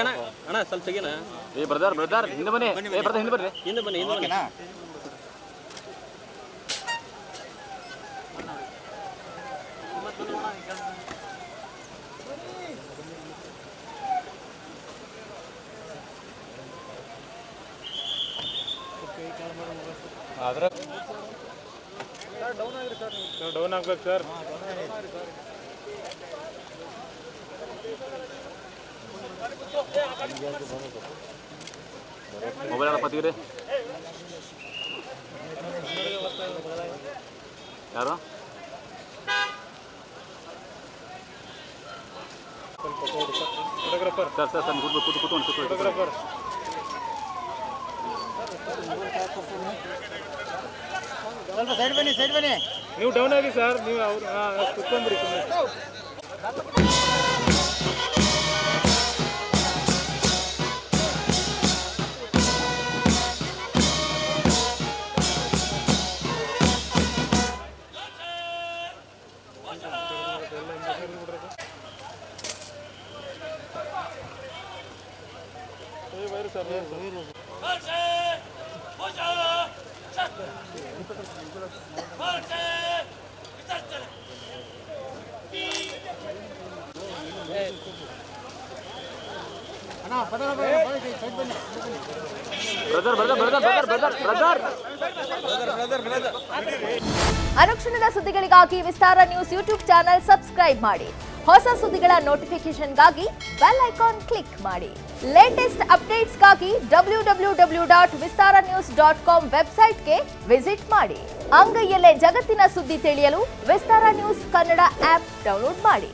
ಅಣ್ಣ ಅಣ್ಣ ಸ್ವಲ್ಪ ತೆಗಿನ. ಬ್ರದರ್ ಹಿಂದೆ ಬನ್ನಿ. ಬ್ರದರ್ ಹಿಂದೆ ಬರ್ರಿ. ಹಿಂದೆ ಬನ್ನಿ. ಆದ್ರೆ ಡೌನ್ ಆಗ್ಬೇಕು ಸರ್. ಮೊಬೈಲ್ ಎಲ್ಲ ಪತ್ತಿಗ್ರಿ ಯಾರು ಸರ್ ಸರ್ ಸರ್ ಕೂತ್ಕೊಂಡು ಸ್ವಲ್ಪ ಸೈಡ್ ಬನ್ನಿ. ನೀವು ಡೌನ್ ಆಗಿ ಸರ್. ನೀವು ಅವ್ರು ಕುತ್ಕೊಂಡ್ಬಿಡಿ. ಅನುಕ್ಷಣದ ಸುದ್ದಿಗಳಿಗಾಗಿ ವಿಸ್ತಾರ ನ್ಯೂಸ್ ಯೂಟ್ಯೂಬ್ ಚಾನೆಲ್ ಸಬ್ಸ್ಕ್ರೈಬ್ ಮಾಡಿ. ಹೊಸ ಸುದ್ದಿಗಳ ನೋಟಿಫಿಕೇಶನ್ಗಾಗಿ ಬೆಲ್ ಐಕಾನ್ ಕ್ಲಿಕ್ ಮಾಡಿ. ಲೇಟೆಸ್ಟ್ ಅಪ್ಡೇಟ್ಸ್ಗಾಗಿ www.vistaranews.com ವೆಬ್ಸೈಟ್ಗೆ ವಿಸಿಟ್ ಮಾಡಿ. ಅಂಗೈಯಲ್ಲೇ ಜಗತ್ತಿನ ಸುದ್ದಿ ತಿಳಿಯಲು ವಿಸ್ತಾರ ನ್ಯೂಸ್ ಕನ್ನಡ ಆಪ್ ಡೌನ್ಲೋಡ್ ಮಾಡಿ.